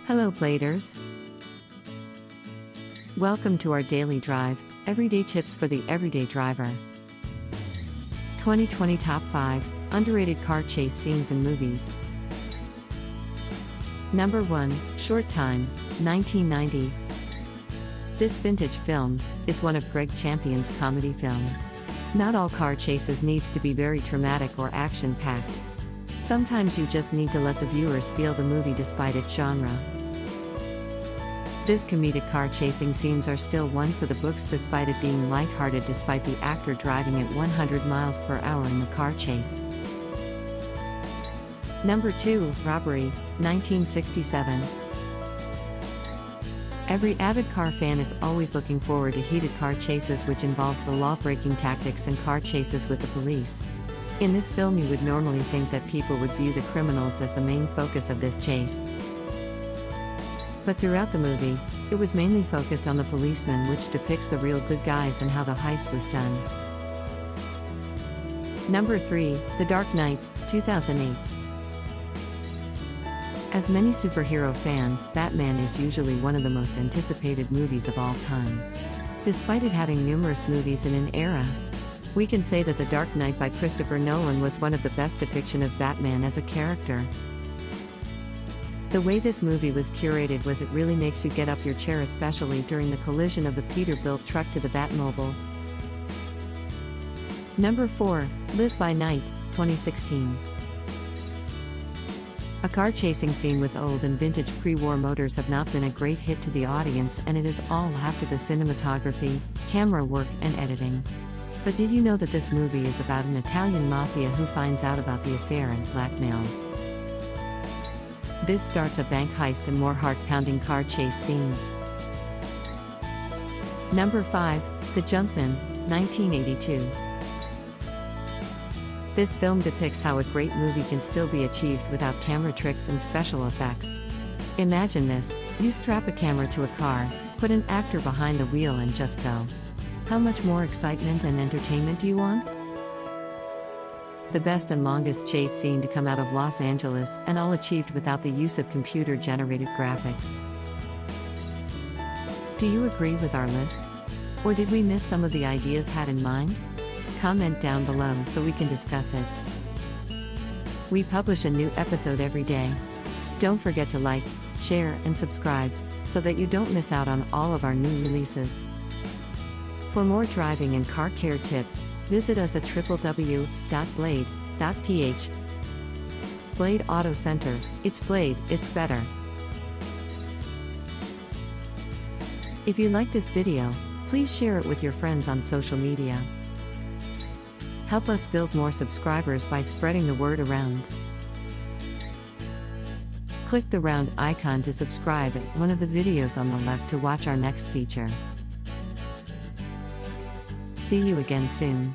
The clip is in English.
Hello, Bladers. Welcome to our daily drive, everyday tips for the everyday driver. 2020 Top 5 Underrated Car Chase Scenes in Movies. Number 1, Short Time, 1990. This vintage film is one of Greg Champion's comedy film. Not all car chases needs to be very dramatic or action-packed. Sometimes you just need to let the viewers feel the movie despite its genre. This comedic car chasing scenes are still one for the books despite it being lighthearted despite the actor driving at 100 miles per hour in the car chase. Number 2, Robbery, 1967. Every avid car fan is always looking forward to heated car chases which involves the law-breaking tactics and car chases with the police. In this film you would normally think that people would view the criminals as the main focus of this chase. But throughout the movie, it was mainly focused on the policeman, which depicts the real good guys and how the heist was done. Number 3, The Dark Knight, 2008. As many superhero fan, Batman is usually one of the most anticipated movies of all time. Despite it having numerous movies in an era, we can say that The Dark Knight by Christopher Nolan was one of the best depiction of Batman as a character. The way this movie was curated was it really makes you get up your chair, especially during the collision of the Peterbilt truck to the Batmobile. Number 4, Live by Night, 2016. A car chasing scene with old and vintage pre-war motors have not been a great hit to the audience, and it is all after the cinematography, camera work and editing. But did you know that this movie is about an Italian mafia who finds out about the affair and blackmails? This starts a bank heist and more heart-pounding car chase scenes. Number 5, The Junkman, 1982. This film depicts how a great movie can still be achieved without camera tricks and special effects. Imagine this: you strap a camera to a car, put an actor behind the wheel and just go. How much more excitement and entertainment do you want? The best and longest chase scene to come out of Los Angeles, and all achieved without the use of computer-generated graphics. Do you agree with our list? Or did we miss some of the ideas had in mind? Comment down below so we can discuss it. We publish a new episode every day. Don't forget to like, share, and subscribe, so that you don't miss out on all of our new releases. For more driving and car care tips, visit us at www.blade.ph. Blade Auto Center, it's Blade, it's better. If you like this video, please share it with your friends on social media. Help us build more subscribers by spreading the word around. Click the round icon to subscribe and one of the videos on the left to watch our next feature. See you again soon.